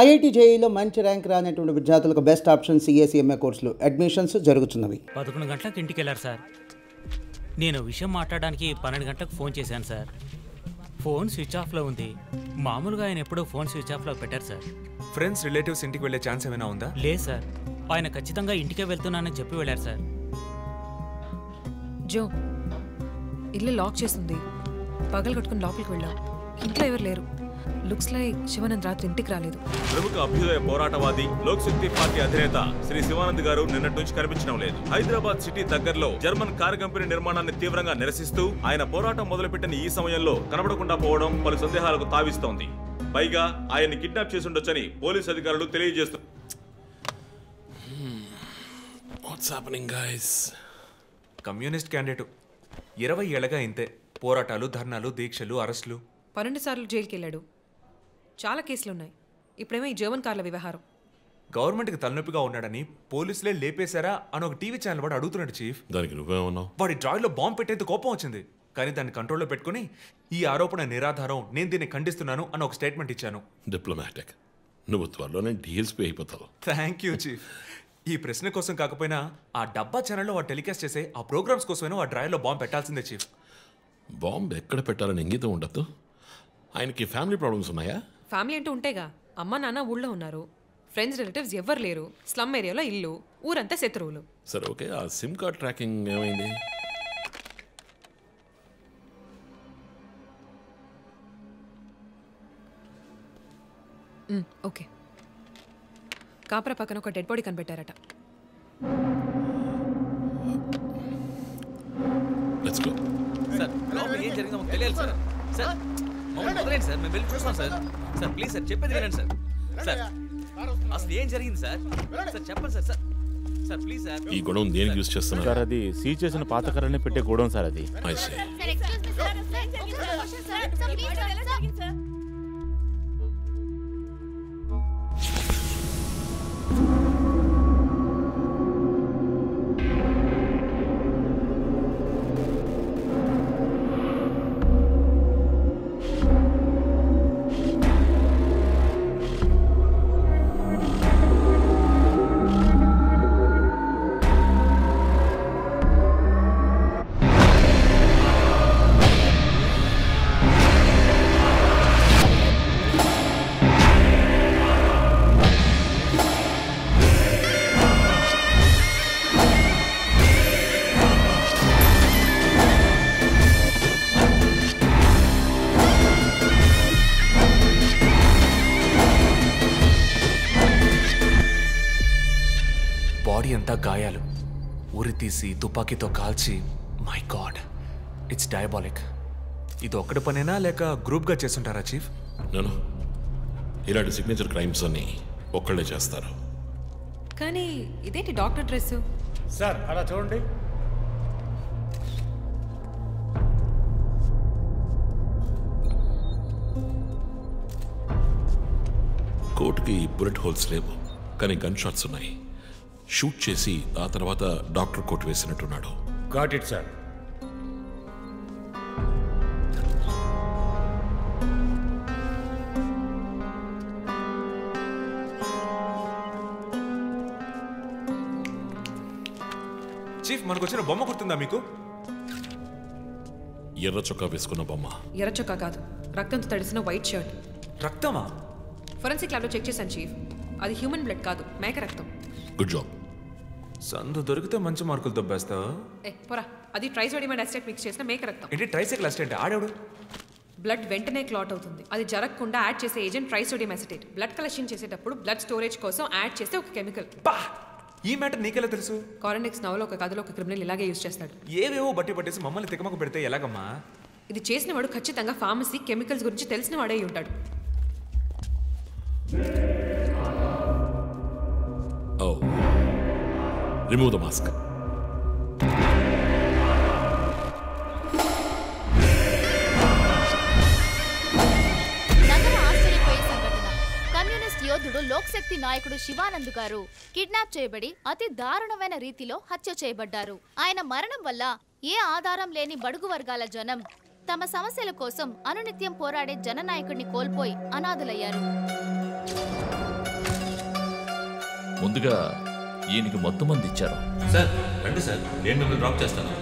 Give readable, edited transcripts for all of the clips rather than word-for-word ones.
IIT జేఈలో మంచి rank రానటువంటి విద్యార్థులకు బెస్ట్ ఆప్షన్ సిఎస్ఈఎంఏ కోర్సులు అడ్మిషన్స్ జరుగుతున్నవి. 11 గంటలకు ఇంటికి వెళ్ళారు సార్. నేను విషయం మాట్లాడడానికి 12 గంటలకు ఫోన్ చేశాను సార్. ఫోన్ స్విచ్ ఆఫ్లో ఉంది. మామూలుగా ఆయన ఎప్పుడూ ఫోన్ స్విచ్ ఆఫ్లో పెట్టారు సార్. ఫ్రెండ్స్ రిలేటివ్స్ ఇంటికి వెళ్ళే ఛాన్స్ ఏమైనా ఉందా? లేదు సార్, ఆయన ఖచ్చితంగా ఇంటికే వెళ్తున్నానని చెప్పి వెళ్ళారు సార్. జో, ఇల్లు లాక్ చేస్తుంది. పగలు కట్టుకుని లోపలికి వెళ్ళాం. ఇంట్లో ఎవరు లేరు. లుక్స్ లైక్ శివానంద్ రాత్రి ఇంటికి రాలేదు. ప్రముఖ అభ్యుదయ పోరాటవాది లోక్ శక్తి పార్టీ అధినేత శ్రీ శివానంద్ గారు నిన్నటి నుంచి కనిపించడం లేదు. హైదరాబాద్ సిటీ దగ్గరలో జర్మన్ కార్ కంపెనీ నిర్మాణాన్ని తీవ్రంగా నిరసిస్తూ ఆయన పోరాటం మొదలుపెట్టిన ఈ సమయంలో కనబడకుండా పోవడం పలు సందేహాలకు తావిస్తోంది. పైగా ఆయన్ని కిడ్నాప్ చేసి ఉండొచ్చని పోలీసు అధికారులు తెలియజేస్తున్నారు. కమ్యూనిస్ట్ క్యాండిడేట్ 20 ఏళ్లగా ఇంతే పోరాటాలు, ధర్నాలు, దీక్షలు, అరెస్టులు. 12 సార్లు జైలుకి వెళ్ళాడు. చాలా కేసులున్నాయి. ఇప్పుడేమో ఈ జర్మన్ కార్ల వ్యవహారం. గవర్నమెంట్కి తలనొప్పిగా ఉన్నాడని పోలీసులే లేపేశారా అని ఒక టీవీ ఛానల్ వాడు అడుగుతున్నాడు చీఫ్. దానికి నువ్వేమన్నావు? వాడి డ్రాయిలో బాంబు పెట్టేందుకు కోపం వచ్చింది, కానీ దాన్ని కంట్రోల్లో పెట్టుకుని ఈ ఆరోపణ నిరాధారం, నేను దీన్ని ఖండిస్తున్నాను అని ఒక స్టేట్మెంట్ ఇచ్చాను. డిప్లొమాటిక్. నువ్వు త్వరలోనే డీఎల్స్పీ అయిపోతావు. Thank you chief. ఈ ప్రశ్న కోసం కాకపోయినా ఆ డబ్బా ఛానల్లో వాడు టెలికాస్ట్ చేసే ఆ ప్రోగ్రామ్స్ కోసమైనా ఆ డ్రాయిలో బాంబు పెట్టాల్సిందే చీఫ్. బాంబు ఎక్కడ పెట్టాలని ఇంగితం ఉండద్దు. ఆయనకి ఫ్యామిలీ ప్రాబ్లమ్స్ ఉన్నాయా? ఫ్యామిలీ అంటూ ఉంటేగా. అమ్మ నాన్న ఊళ్ళో ఉన్నారు. ఫ్రెండ్స్ రిలేటివ్స్ ఎవ్వరు లేరు. స్లమ్ ఏరియాలో ఇల్లు, ఊరంతా శత్రువులు. సరే ఓకే, ఆ సిమ్ కార్డ్ ట్రాకింగ్ ఏమైంది? ఓకే. కాపరా పక్కన ఒక డెడ్ బాడీ కనిపెట్టారట. Let's go. సార్, లోపల ఏం జరిగిందో మాకు తెలియాలి సార్. సార్, మమ్మల్ని వదిలేండి సార్, మేము వెళ్ళి చూస్తాం సార్. సార్ ప్లీజ్ సార్, చెప్పేది వినండి సార్. సార్ అసలు ఏం జరిగింది సార్? సార్ చెప్పండి sir. Sir sir please sir. ఈ గొడవ దేనికి యూజ్ చేస్తున్నారు సార్? అది సీజ్ చేసిన పాత కర్రని పెట్టే గోడౌన్ సార్. అది I see. బాడీ అంతా గాయాలు, ఉరి తీసి తుపాకీతో కాల్చి. My God, it's diabolic. ఇది ఒక్కడి పనేనా లేక గ్రూప్గా చేస్తుంటారా చీఫ్? నేను ఇలాంటి సిగ్నేచర్ క్రైమ్స్ అన్ని ఒక్కళ్ళే చేస్తారు. కానీ ఇదేంటి డాక్టర్ డ్రెస్? సార్ అలా చూడండి. కోట్కి బుల్లెట్ హోల్స్ లేవు, కానీ గన్ షాట్స్ ఉన్నాయి. షూట్ చేసి ఆ తర్వాత డాక్టర్ కోట్ వేసినట్టున్నాడు. Got it sir. చీఫ్, మనకు వచ్చిన బొమ్మ గుర్తుందా మీకు? ఎర్ర చొక్కా వేసుకున్న బొమ్మ. ఎర్ర చొక్కా కాదు, రక్తంతో తడిసిన వైట్ షర్ట్. రక్తమా? ఫోరెన్సిక్ ల్యాబ్లో చెక్ చేశాను చీఫ్. అది హ్యూమన్ బ్లడ్ కాదు, మేక రక్తం. Good job. సందు దొరికితే మంచి మార్కులు దొబ్బేస్తావు. పోరా, అది ట్రైసోడియం అసిటేట్ మిక్స్ చేసిన మేక రక్తం. ఏంటి ట్రైసైకిల్ అసిటేట్? ఆడేవాడు? బ్లడ్ వెంటనే క్లాట్ అవుతుంది. అది జరగకుండా యాడ్ చేసే agent trisodium acetate. Blood collection చేసేటప్పుడు బ్లడ్ స్టోరేజ్ కోసం యాడ్ చేసే ఒక కెమికల్. ఈ మ్యాటర్ నీకెలా తెలుసు? కారెనిక్స్ నవలో ఒక కథలో ఒక క్రిమినల్ ఇలాగే యూజ్ చేస్తాడు. ఏవేవో బట్టి పట్టేసి మమ్మల్ని తికమక పెడితే ఎలాగమ్మా? ఇది చేసిన వాడు ఖచ్చితంగా ఫార్మసీ, కెమికల్స్ గురించి తెలిసిన వాడే ఉంటాడు. Oh. Remove the mask. నగర ఆశ్చర్యపోయే సంఘటన. కమ్యూనిస్ట్ యోధుడు లోక్ శక్తి నాయకుడు శివానంద్ గారు కిడ్నాప్ చేయబడి అతి దారుణమైన రీతిలో హత్య చేయబడ్డారు. ఆయన మరణం వల్ల ఏ ఆధారం లేని బడుగు వర్గాల జనం తమ సమస్యల కోసం అనునిత్యం పోరాడే జననాయకుడిని కోల్పోయి అనాథులయ్యారు. ముందుగా ఈయనకి మొత్తం మంది ఇచ్చారు. సార్ రండి సార్, నేను మిమ్మల్ని డ్రాప్ చేస్తాను.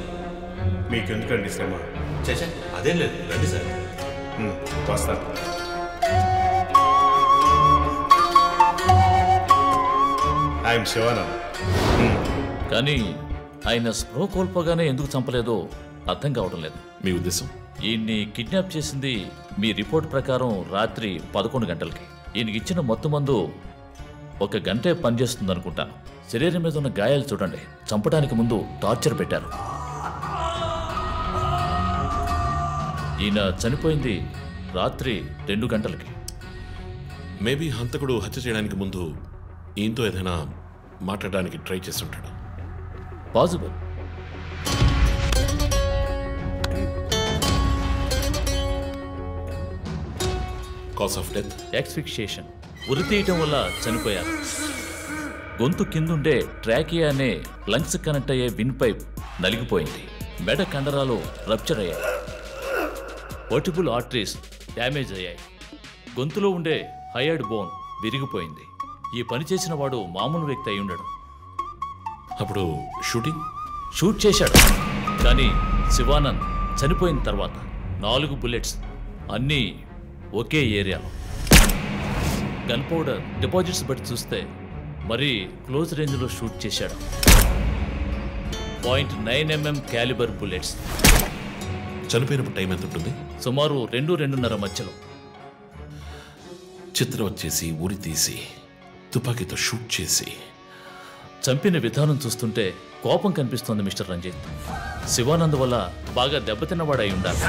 మీకు ఎందుకండి శ్రమ? చేసా అదేం లేదు, రండి సార్. వస్తాను. ఐఎమ్ శివానంద్. కానీ ఆయన స్పృహ కోల్పోగానే ఎందుకు చంపలేదో అర్థం కావడం లేదు. మీ ఉద్దేశం? ఈయన్ని కిడ్నాప్ చేసింది మీ రిపోర్ట్ ప్రకారం రాత్రి 11 గంటలకి. ఈయనకి ఇచ్చిన మొత్తం మందు 1 గంటే పనిచేస్తుంది అనుకుంటాను. శరీరం మీద ఉన్న గాయాలు చూడండి, చంపడానికి ముందు టార్చర్ పెట్టారు. ఈయన చనిపోయింది రాత్రి 2 గంటలకి. మేబీ హంతకుడు హత్య చేయడానికి ముందు ఈయనతో ఏదైనా మాట్లాడడానికి ట్రై చేసి ఉంటాడు. Possible. Cause of death asphyxiation, ఉరి తీయటం వల్ల చనిపోయారు. గొంతు కిందుండే ట్రాకియా అనే లంగ్స్ కనెక్ట్ అయ్యే విన్ పైప్ నలిగిపోయింది. మెడ కండరాలు రప్చర్ అయ్యాయి. వర్టిబుల్ ఆర్టరీస్ డ్యామేజ్ అయ్యాయి. గొంతులో ఉండే హైయర్డ్ బోన్ విరిగిపోయింది. ఈ పని చేసిన వాడు మామూలు వ్యక్తి అయి ఉండడు. అప్పుడు షూట్ చేశాడు. కానీ శివానంద్ చనిపోయిన తర్వాత 4 బుల్లెట్స్, అన్నీ ఒకే ఏరియాలో. గన్ పౌడర్ డిపాజిట్స్ బట్టి చూస్తే మరీ క్లోజ్ రేంజ్లో షూట్ చేశాడు. .9mm calibre bullets. చనిపోయినప్పుడు టైం ఎంత ఉంటుంది? సుమారు 2-2:30 మధ్యలో. చిత్రం వచ్చేసి ఉరి తీసి తుపాకీతో షూట్ చేసి చంపిన విధానం చూస్తుంటే కోపం కనిపిస్తోంది మిస్టర్ రంజిత్. శివానంద్ వల్ల బాగా దెబ్బతిన్నవాడై ఉండాలి.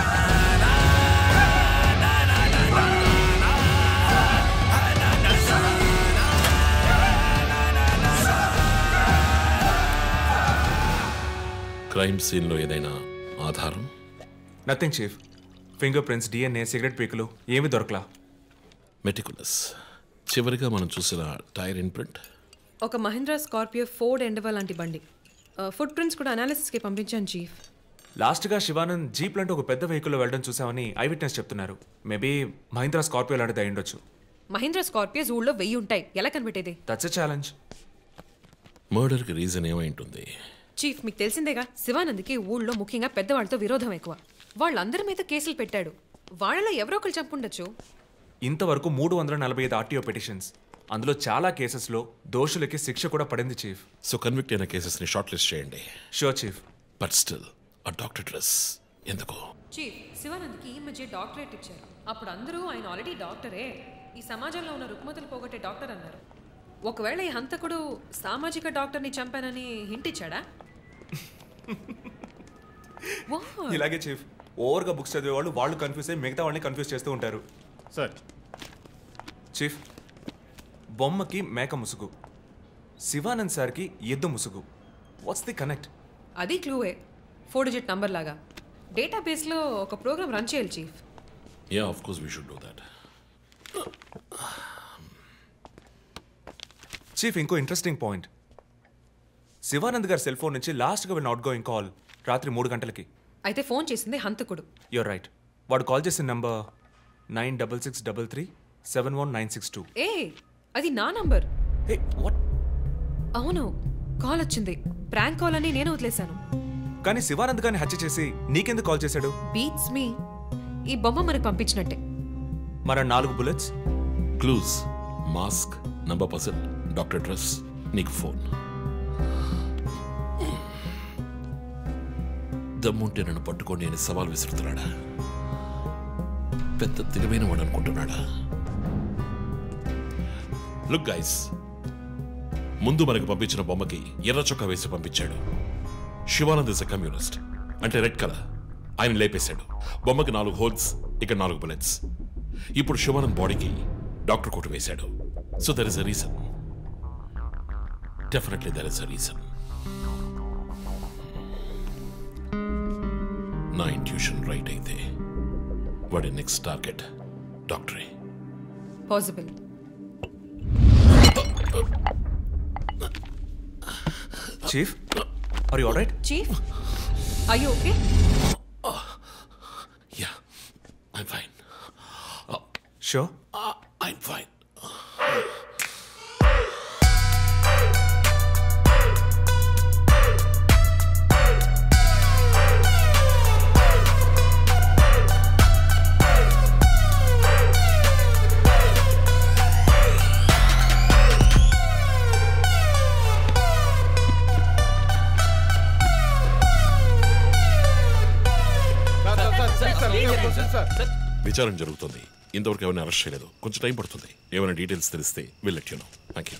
క్రైమ్ సీన్లో ఏదైనా ఆధారం? Nothing chief. Finger prints, DNA, cigarette పీకులు ఏమీ దొరకలా. మెటికులస్. చివరిగా మనం చూసిన టైర్ ఇన్ప్రింట్ ఒక మహీంద్రా స్కార్పియో ఫోర్డ్ ఎండవా లాంటి బండి. ఫుట్ ప్రింట్స్ కూడా అనాలిసిస్కి పంపించాను చీఫ్. లాస్ట్గా శివానంద్ జీప్ లాంటి ఒక పెద్ద వెహికల్లో వెళ్ళడం చూసామని ఐ విట్నెస్ చెప్తున్నారు. మేబీ మహీంద్రా స్కార్పియో లాంటిది అయి ఉండొచ్చు. మహీంద్రా స్కార్పియోస్ ఊళ్ళో 1000 ఉంటాయి, ఎలా కనిపెట్టేది? That's a challenge. మర్డర్కి రీజన్ ఏమై ఉంటుంది? చీఫ్, మీకు తెలిసిందేగా, శివానంద్కి ఊళ్ళో ముఖ్యంగా పెద్దవాళ్ళతో విరోధం ఎక్కువ. వాళ్ళందరి మీద కేసులు పెట్టాడు. వాళ్ళలో ఎవరో ఒకరు చంపుండొచ్చు. ఇంతవరకు 345 ఆర్టీఓ పిటిషన్స్, అందులో చాలా కేసెస్లో దోషులకి శిక్ష కూడా పడింది చీఫ్. సో కన్విక్ట్ అయిన కేసెస్ని షార్ట్ లిస్ట్ చేయండి. Sure chief. బట్ స్టిల్ ఆ డాక్టర్ డ్రెస్ ఎందుకు? చీఫ్, శివానంద్కి ఈ మధ్య డాక్టరేట్ ఇచ్చారు. అప్పుడు అందరూ ఆయన ఆల్రెడీ డాక్టరే, ఈ సమాజంలో ఉన్న రుగ్మతలు పోగొట్టే డాక్టర్ అన్నారు. ఒకవేళ ఈ హంతకుడు సామాజిక డాక్టర్ని చంపానని హింట్ ఇచ్చాడా? ఇలాగే చీఫ్, ఓవర్గా బుక్స్ చదివేవాళ్ళు వాళ్ళు కన్ఫ్యూజ్ అయ్యి మిగతా వాళ్ళని కన్ఫ్యూజ్ చేస్తూ ఉంటారు. సార్ చీఫ్, బొమ్మకి మేక ముసుగు, శివానంద్ సార్కి ఎద్దు ముసుగు. What's the connect? అది క్లూవే, 4 డిజిట్ నంబర్ లాగా. డేటాబేస్లో ఒక ప్రోగ్రామ్ రన్ చేయాలి chief. Yeah, of course we should do that. Chief, ఇంకో ఇంట్రెస్టింగ్ పాయింట్. శివానంద్ గారి సెల్ ఫోన్ నుంచి లాస్ట్గా వెళ్ళిన అవుట్ గోయింగ్ కాల్ రాత్రి 3 గంటలకి. అయితే ఫోన్ చేసింది హంతకుడు. You're right. వాడు కాల్ చేసిన నంబర్ 9663371962. ఏ, అది నా నంబర్. Hey, what? అవును, కాల్ వచ్చింది. ప్రాంక్ కాల్ అని నేను వదిలేశాను. కానీ శివానంద్ గారిని హత్య చేసి నీకెందుకు కాల్ చేశాడు? బీట్స్ మీ. ఈ బొమ్మ మనకు పంపించినట్టే. మన 4 bullets, clues, mask, number person, doctor dress, నీకు ఫోన్. దమ్ముంటే నన్ను పట్టుకోండి అని సవాల్ విసురుతున్నాడా? పెద్ద దిగమైన వాడు అనుకుంటున్నాడా? లుక్ గైస్, ముందు మనకు పంపించిన బొమ్మకి ఎర్ర చొక్కా వేసి పంపించాడు. శివానంద్ ఇస్ ఎ కమ్యూనిస్ట్, అంటే రెడ్ కలర్. ఆయన లేపేశాడు. బొమ్మకి 4 హోల్స్, ఇక్కడ 4 బుల్లెట్స్. ఇప్పుడు శివానంద్ బాడీకి డాక్టర్ కోట్ వేశాడు. So there is a reason. Definitely there is a reason. నా ఇంట్యూషన్ రైట్ అయితే వాడి నెక్స్ట్ టార్గెట్ డాక్టరే. Possible. Chief, are you alright? Chief, are you okay? Ya, I'm fine. Sure? I'm fine. విచారణ జరుగుతుంది. ఇంతవరకు ఎవరిని arrest చేయలేదు. కొంచెం టైం పడుతుంది. ఏమైనా డీటెయిల్స్ తెలిస్తే will let you know. Thank you.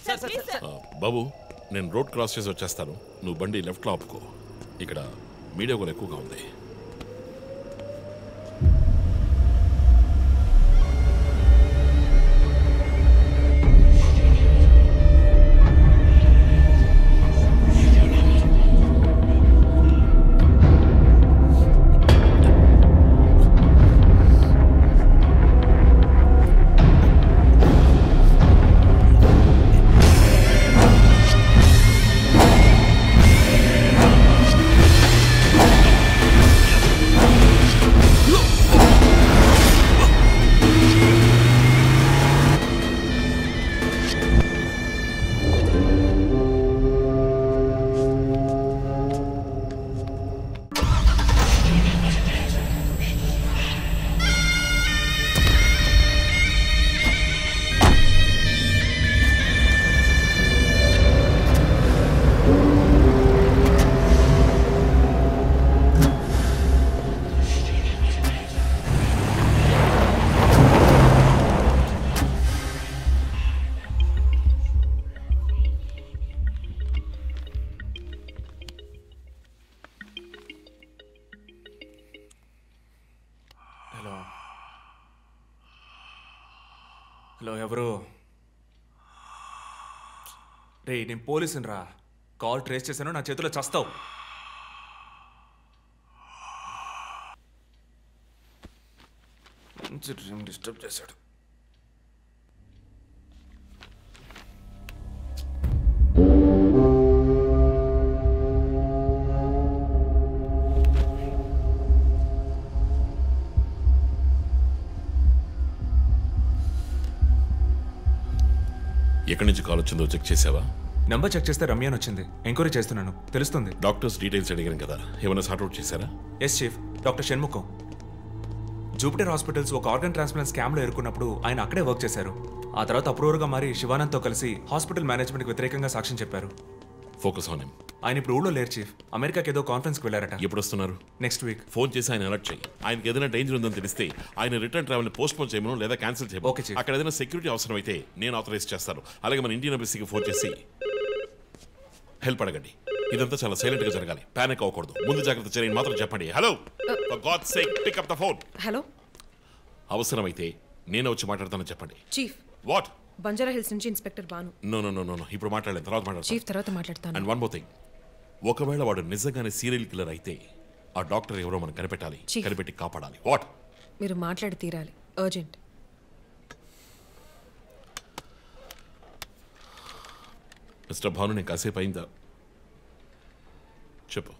బాబు, నేను రోడ్ క్రాస్ చేసి వచ్చేస్తాను. నువ్వు బండి లెఫ్ట్లో ఆపుకో. ఇక్కడ మీడియా కూడా ఎక్కువగా ఉంది. హలో, ఎవరు? రే, నేను పోలీసుని రా. కాల్ ట్రేస్ చేశాను, నా చేతిలో చస్తావు. మంచి డ్రీమ్ డిస్టర్బ్ చేశాడు. ఎక్కడి నుంచి కాల్ వచ్చిందో చెక్ చేసావా? నంబర్ చెక్ చేస్తే రమ్య అని వచ్చింది. ఎంక్వైరీ చేస్తున్నాను, తెలుస్తుంది. డాక్టర్స్ డీటెయిల్స్ అడిగాను కదా, ఏమైనా సార్ట్అవుట్ చేశారా? Yes chief, doctor Shanmukham. Jupiter hospitals ఒక ఆర్గన్ ట్రాన్స్ప్లాంట్ స్కామ్లో ఎరుకున్నప్పుడు ఆయన అక్కడే వర్క్ చేశారు. ఆ తర్వాత అప్రూవర్గా మారి శివానంద్తో కలిసి హాస్పిటల్ మేనేజ్మెంట్కి వ్యతిరేకంగా సాక్ష్యం చెప్పారు. Focus on him. ఆయన ఇప్పుడు ఊళ్ళో లేరు చీఫ్. అమెరికాకి ఏదో కాన్ఫరెన్స్కి వెళ్ళారట. ఎప్పుడు వస్తున్నారు? Next week. ఫోన్ చేసి ఆయన అలర్ట్ చేయి. ఆయనకి ఏదైనా డేంజర్ ఉందని తెలిస్తే ఆయన రిటర్న్ ట్రావెల్ పోస్ట్ పోన్ చేయమను లేదా క్యాన్సిల్ చేయమను. Okay chief. అక్కడ ఏదైనా సెక్యూరిటీ అవసరం అయితే నేను ఆథరైజ్ చేస్తాను. అలాగే మన ఇండియన్ ఎంబసీకి ఫోన్ చేసి హెల్ప్ అడగండి. ఇదంతా చాలా సైలెంట్ గా జరగాలి. పానిక్ అవ్వకూడదు. ముందు జాగ్రత్త చర్యని మాత్రం చెప్పండి. Hello, for God's sake pick up the phone. Hello, అవసరమైతే నేను వచ్చి మాట్లాడతానని చెప్పండి. చీఫ్. వాట్? బంజారా హిల్స్ నుంచి inspector Banu. No no no no, ఇప్పుడు మాట్లాడలేదు, తర్వాత మాట్లాడతాను. చీఫ్ తర్వాత మాట్లాడతాను. అండ్ వన్ మోర్ థింగ్, ఒకవేళ వాడు నిజంగానే సీరియల్ కిల్లర్ అయితే ఆ డాక్టర్ ఎవరో మనం కనిపెట్టాలి, కనిపెట్టి కాపాడాలి. వాట్? మీరు మాట్లాడి తీరాలి, అర్జెంట్. మిస్టర్ భాను, నేను కాసేపు అయిందా? చెప్పు.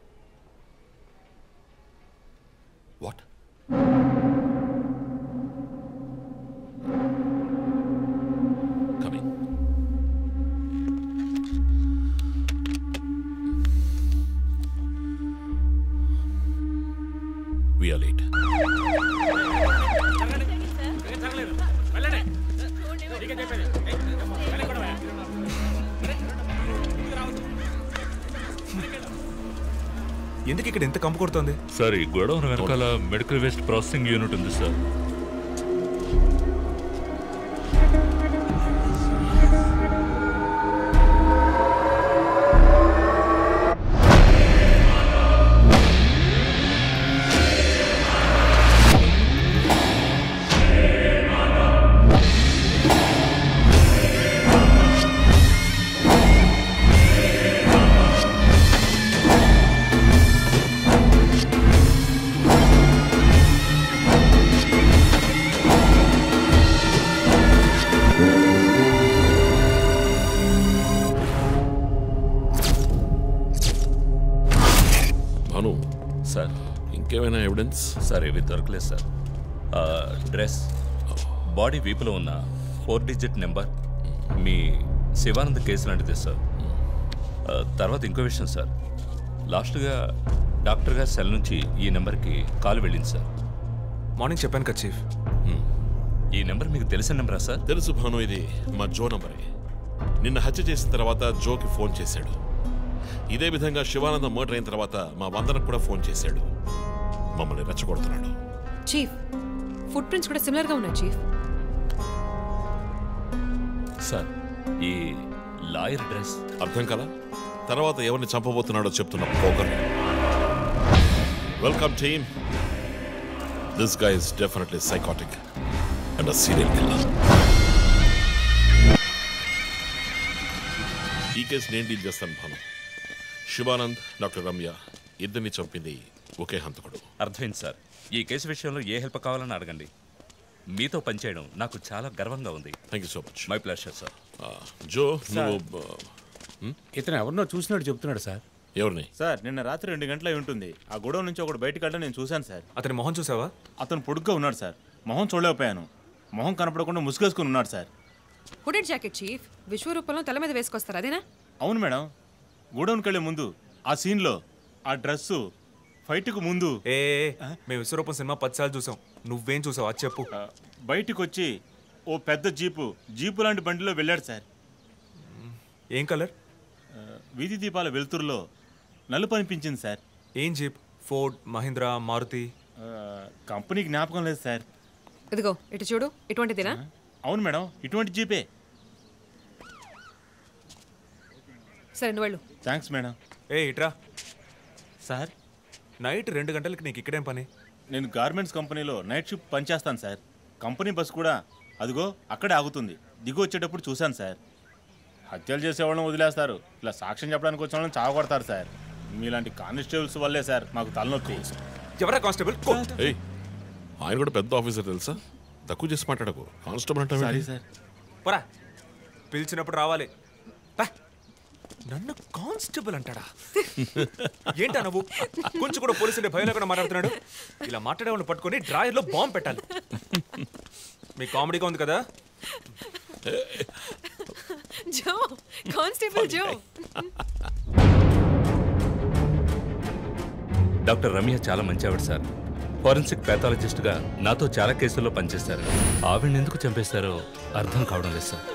What? Coming. We are late. ఎందుకు ఇక్కడ ఎంత కంపు కొడుతోంది? సార్, ఈ గొడవ వెనకాల మెడికల్ వేస్ట్ ప్రాసెసింగ్ యూనిట్ ఉంది సార్. సార్, ఇంకేమైనా ఎవిడెన్స్? సార్, ఇవి దొరకలేదు సార్. డ్రెస్, బాడీ వీపులో ఉన్న 4 డిజిట్ నెంబర్ మీ శివానంద్ కేసు లాంటిదే సార్. తర్వాత ఇంకో విషయం సార్, లాస్ట్గా డాక్టర్ గారి సెల్ నుంచి ఈ నెంబర్కి కాల్ వెళ్ళింది సార్. మార్నింగ్ చెప్పాను కదా చీఫ్. ఈ నెంబర్ మీకు తెలిసిన నెంబరా సార్? తెలుసు భాను, ఇది మా జో నంబరే. నిన్న హత్య చేసిన తర్వాత జోకి ఫోన్ చేశాడు. ఇదే విధంగా శివానందం మర్డర్ అయిన తర్వాత మా వందనకు కూడా ఫోన్ చేశాడు. మమ్మల్ని రెచ్చగొడుతున్నాడు. చీఫ్, ఫుట్ ప్రింట్స్ కూడా సిమిలర్ గా ఉన్నాయి చీఫ్. సార్ ఈ లాయర్ డ్రెస్ అర్థం కదా? తర్వాత ఎవరిని చంపబోతున్నాడో చెప్తున్నా poker. Welcome team. This guy is definitely psychotic and a serial killer. ఈ కేసు నేను డీల్ చేస్తాను భాను. శివానంద్, డాక్టర్ రమ్య ఇద్దరిని చంపింది ఒకే హంతకుడు. అర్థమైంది సార్. ఈ కేసు విషయంలో ఏ హెల్ప్ కావాలని అడగండి. మీతో పనిచేయడం నాకు చాలా గర్వంగా ఉంది. Thank you so much. My pleasure sir. Joe, నువ్వు ఇతను ఎవరినో చూసినట్టు చెప్తున్నాడు సార్. ఎవరిని? సార్ నిన్న రాత్రి 2 గంటల ఉంటుంది. ఆ గొడవ నుంచి ఒకడు బయటకు వెళ్ళడం నేను చూశాను సార్. అతని మొహం చూసావా? అతను పొడుగ్గా ఉన్నాడు సార్. మొహం చూడలేకపోయాను. మొహం కనపడకుండా ముసుగేసుకుని ఉన్నాడు సార్. Hooded jacket chief. విశ్వరూపంలో తల మీద వేసుకొస్తారు అదేనా? అవును మేడం. గోడౌన్కి వెళ్ళే ముందు ఆ సీన్లో ఆ డ్రెస్సు ఫైట్కు ముందు మేము విశ్వరూపం సినిమా 10 సార్లు చూసాం. నువ్వేం చూసావు అది చెప్పు. బయటకు వచ్చి ఓ పెద్ద జీపు లాంటి బండిలో వెళ్ళాడు సార్. ఏం కలర్? వీధి దీపాల వెలుతురులో నలుపు అనిపించింది సార్. ఏం jeep? Ford, Mahindra, Maruti? Company జ్ఞాపకం లేదు సార్. ఇదిగో ఇటు చూడు. ఇటువంటిదేనా? అవును మేడం, ఇటువంటి జీపే. సరే నువ్వు వెళ్ళు. Thanks madam. ఇట్రా సార్. నైట్ 2 గంటలకి నీకు ఇక్కడేం పని? నేను గార్మెంట్స్ కంపెనీలో నైట్ షిఫ్ట్ పనిచేస్తాను సార్. కంపెనీ బస్ కూడా అదిగో అక్కడే ఆగుతుంది. దిగు వచ్చేటప్పుడు చూశాను సార్. హత్యలు చేసేవాళ్ళని వదిలేస్తారు, ఇలా సాక్ష్యం చెప్పడానికి వచ్చిన వాళ్ళని చావగొడతారు సార్. మీలాంటి కానిస్టేబుల్స్ వల్లే సార్ మాకు తలనొప్పి. ఎవరా కానిస్టేబుల్? ఆయన కూడా పెద్ద ఆఫీసర్ తెలుసా? తక్కువ చేసి మాట్లాడకు. కానిస్టేబుల్ అంటే సార్. పరా, పిలిచినప్పుడు రావాలి. నన్ను కానిస్టేబుల్ అంటాడా? ఏంటా నువ్వు? కొంచెం కూడా పోలీసులు భయం లేకుండా మాట్లాడుతున్నాడు. ఇలా మాట్లాడే వాళ్ళని పట్టుకొని డ్రాయర్లో బాంబు పెట్టాలి. మీ కామెడీగా ఉంది కదా? జో, కానిస్టేబుల్ జో. డాక్టర్ రమ్య చాలా మంచి ఆవిడ సార్. ఫోరెన్సిక్ ప్యాథాలజిస్ట్గా నాతో చాలా కేసుల్లో పనిచేస్తారు. ఆవిడని ఎందుకు చంపేస్తారో అర్థం కావడం లేదు సార్.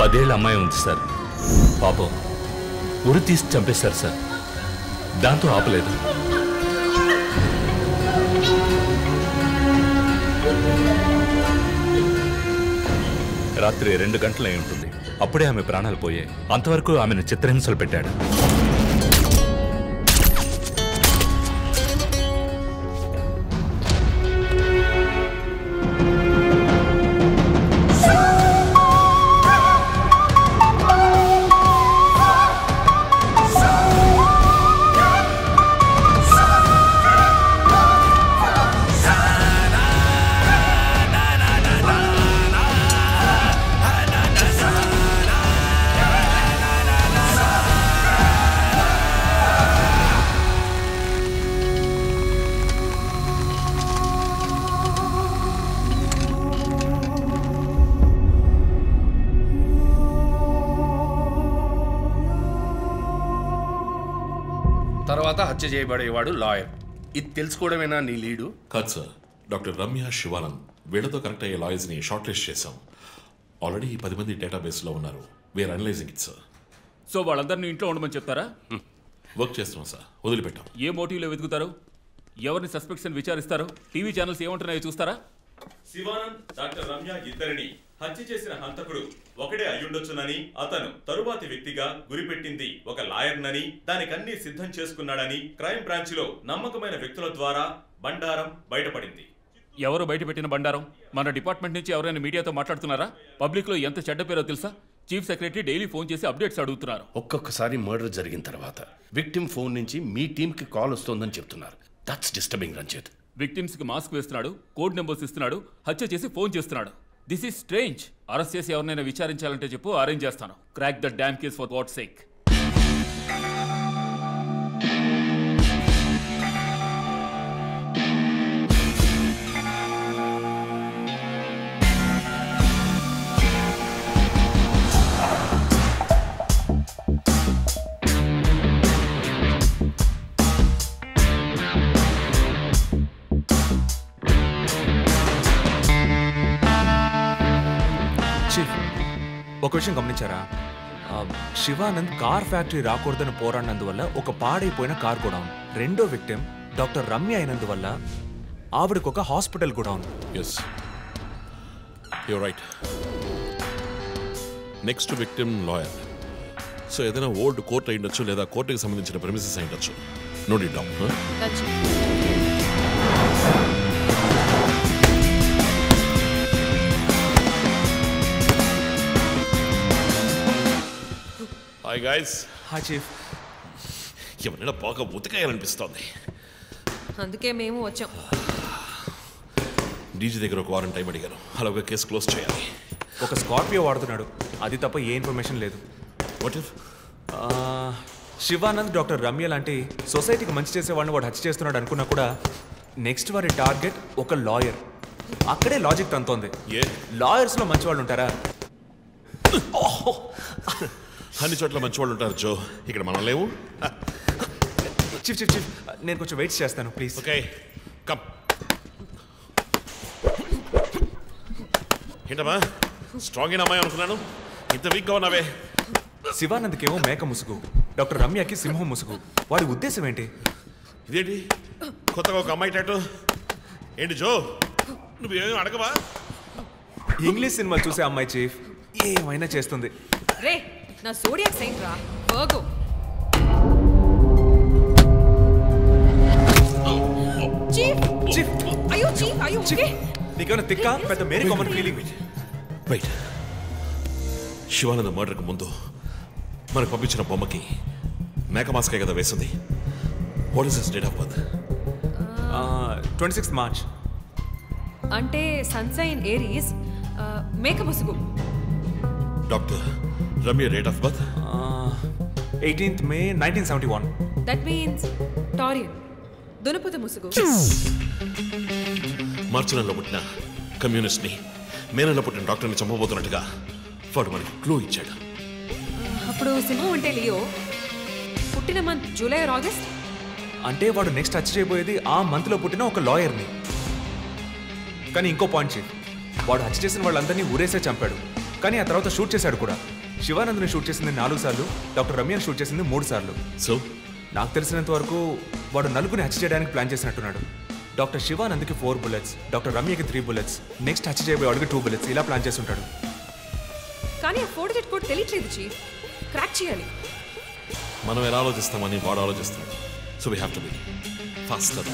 పదేళ్ళ అమ్మాయి ఉంది సార్. పాపం ఉరి తీసి చంపేశారు సార్. దాంతో ఆపలేదు. రాత్రి 2 గంటలై ఉంటుంది. అప్పుడే ఆమె ప్రాణాలు పోయాయి. అంతవరకు ఆమెను చిత్రహింసలు పెట్టాడు. తర్వాత హత్య చేయబడేవాడు లాయర్. ఇది తెలుసుకోవడమేనా నీ లీడు? కాదు సార్. డాక్టర్ రమ్య, శివానంద్ వీళ్ళతో కనెక్ట్ అయ్యే లాయర్స్ని షార్ట్ లిస్ట్ చేశాం. ఆల్రెడీ 10 మంది డేటాబేస్లో ఉన్నారు. We are analyzing it sir. So వాళ్ళందరినీ ఇంట్లో ఉండమని చెప్తారా? వర్క్ చేస్తున్నాం సార్. వదిలిపెట్టాం. ఏ మోటివ్లో వెతుకుతారు? ఎవరిని సస్పెక్ట్స్ అని విచారిస్తారు? టీవీ ఛానల్స్ ఏమంటున్నాయో చూస్తారా? శివానంద్, డాక్టర్ రమ్య ఇద్దరిని హత్య చేసిన హంతకుడు ఒకడే అయ్యుండొచ్చునని, అతను తరువాతి వ్యక్తిగా గురిపెట్టింది ఒక లాయర్నని, దానికన్నీ సిద్ధం చేసుకున్నాడని క్రైమ్ బ్రాంచ్లో నమ్మకమైన వ్యక్తుల ద్వారా బండారం బయటపడింది. ఎవరు బయటపెట్టిన బండారం? మన డిపార్ట్మెంట్ నుంచి ఎవరైనా మీడియాతో మాట్లాడుతున్నారా? పబ్లిక్లో ఎంత చెడ్డ పేరో తెలుసా? చీఫ్ సెక్రటరీ డైలీ ఫోన్ చేసి అప్డేట్స్ అడుగుతున్నారు. ఒక్కొక్కసారి మర్డర్ జరిగిన తర్వాత విక్టిమ్ ఫోన్ నుంచి మీ టీంకి కాల్ వస్తోందని చెప్తున్నారు. That's disturbing Ranjith. విక్టిమ్స్కి మాస్క్ వేస్తున్నాడు, కోడ్ నెంబర్స్ ఇస్తున్నాడు, హత్య చేసి ఫోన్ చేస్తున్నాడు. This is strange. అరెస్ట్ చేసి ఎవరినైనా విచారించాలంటే చెప్పు, అరేంజ్ చేస్తాను. Crack the damn case for what sake. ఒక విషయం గమనించారా? శివానంద్ కార్ ఫ్యాక్టరీ రాకూడదని పోరాడినందువల్ల ఒక పాడైపోయిన కార్ కూడా ఉంది. రెండో విక్టిమ్ డాక్టర్ రమ్య అయినందువల్ల ఆవిడకు ఒక హాస్పిటల్ కూడా ఉంది. Yes you right. Next victim lawyer. So ఏదైనా ఓల్డ్ కోర్ట్ అయి ఉండొచ్చు లేదా కోర్టుకి సంబంధించిన ప్రెమిసెస్ అయి ఉండొచ్చు. Note it down. Hi guys. Hi chief. ఎవరైనా బాగా ఉతకాయాలనిపిస్తోంది. అందుకే మేము వచ్చాం. డీజీ దగ్గర ఒక వారం టైం అడిగాను. అలాగే కేసు క్లోజ్ చేయాలి. ఒక స్కార్పియో వాడుతున్నాడు, అది తప్ప ఏ ఇన్ఫర్మేషన్ లేదు. What if Shivanand doctor Ramya లాంటి సొసైటీకి మంచి చేసేవాడిని వాడు హత్య చేస్తున్నాడు అనుకున్నా కూడా నెక్స్ట్ వారి టార్గెట్ ఒక లాయర్. అక్కడే లాజిక్ తంతోంది. లాయర్స్లో మంచి వాళ్ళు ఉంటారా? అన్ని చోట్ల మంచి వాళ్ళు ఉంటారు జో, ఇక్కడ మనం లేవు. చీఫ్ చీఫ్ చీఫ్ నేను కొంచెం వెయిట్ చేస్తాను ప్లీజ్. Okay come. ఏంటమ్మా స్ట్రాంగ్ అయిన అమ్మాయి అనుకున్నాను, ఇంత వీక్గా ఉన్నావే. శివానంద్కేమో మేక ముసుగు, డాక్టర్ రమ్యకి సింహం ముసుగు. వాడి ఉద్దేశం ఏంటి? ఇదేంటి కొత్తగా ఒక అమ్మాయి టాటూ ఏంటి జో? నువ్వేమీ అడగవా? ఇంగ్లీష్ సినిమా చూసే అమ్మాయి చీఫ్ ఏమైనా చేస్తుంది. రే నా జోడియాక్ సైన్ రా వర్గో. చీఫ్ చీఫ్ అయ్యో చీఫ్ అయ్యో ఓకే. నీకేమైనా తిక్క పెద్ద మేరీ కామన్ ఫీలింగ్? వెయిట్. శివానంద మర్డర్కి ముందు మనకు పంపించిన బొమ్మకి మేక మాస్కే కదా వేసింది. What is his date of birth? 26 March. అంటే సన్సైన్ ఏరీస్ మేక ముసుగు. Doctor Ramya date of birth 18th May 1971. That means Taurean దునపుత ముసుగు. మార్చి నెలలో పుట్టిన కమ్యూనిస్ట్ని మే నెలలో పుట్టిన డాక్టర్ని చంపబోతున్నట్టుగా వాడు మనకి క్లూ ఇచ్చాడు. అప్పుడు సింహం అంటే లియో, పుట్టిన మంత్ జూలై ఆర్ ఆగస్ట్. అంటే వాడు నెక్స్ట్ హత్య చేయబోయేది ఆ మంత్లో పుట్టిన ఒక లాయర్ని. కానీ ఇంకో పాయింట్ చీఫ్, వాడు హత్య చేసిన వాళ్ళందరినీ ఊరేసే చంపాడు, కానీ ఆ తర్వాత షూట్ చేశాడు కూడా. శివానంద్ని షూట్ చేసింది 4 సార్లు, డాక్టర్ రమ్యని షూట్ చేసింది 3 సార్లు. సో నాకు తెలిసినంత వరకు వాడు నలుగురిని హత్య చేయడానికి ప్లాన్ చేసినట్టున్నాడు. డాక్టర్ శివానంద్కి 4 bullets, డాక్టర్ రమ్యకి 3 bullets, నెక్స్ట్ హత్య చేయబోయే వాడికి 2 bullets, ఇలా ప్లాన్ చేసి ఉంటాడు. కానీ ఆ 4 digit కోడ్ తెలియట్లేదు చీఫ్, క్రాక్ చేయాలి. మనం ఎలా ఆలోచిస్తామని వాడు ఆలోచిస్తాడు. So we have to be faster.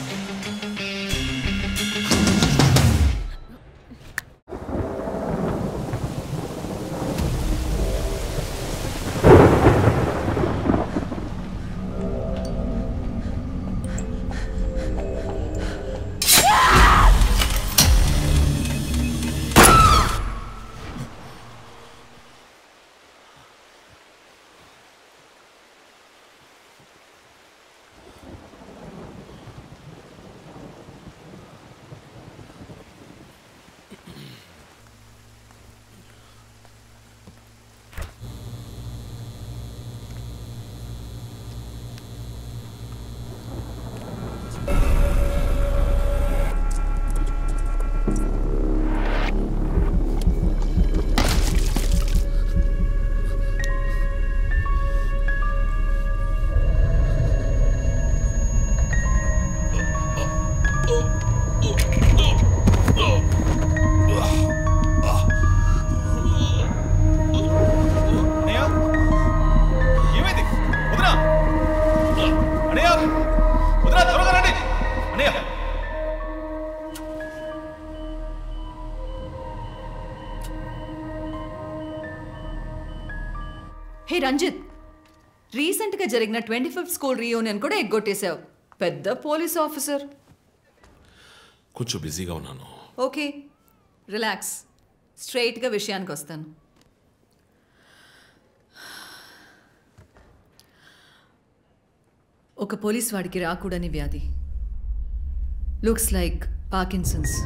Hey Ranjith, రీసెంట్గా జరిగిన 25th స్కూల్ రీయూనియన్ కూడా ఎగ్గొట్టేశావు. పెద్ద పోలీస్ ఆఫీసర్. కొంచెం బిజీగా ఉన్నాను. ఓకే రిలాక్స్, స్ట్రైట్గా విషయానికి వస్తాను. ఒక పోలీస్ వాడికి రాకూడని వ్యాధి, లుక్స్ లైక్ పార్కిన్సన్స్.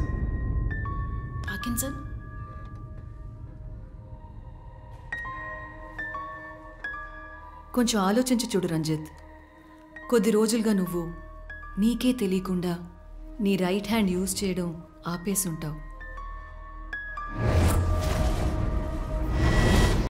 పార్కిన్సన్? కొంచెం ఆలోచించి చూడు రంజిత్. కొద్ది రోజులుగా నువ్వు నీకే తెలియకుండా నీ రైట్ హ్యాండ్ యూజ్ చేయడం ఆపేసి ఉంటావు.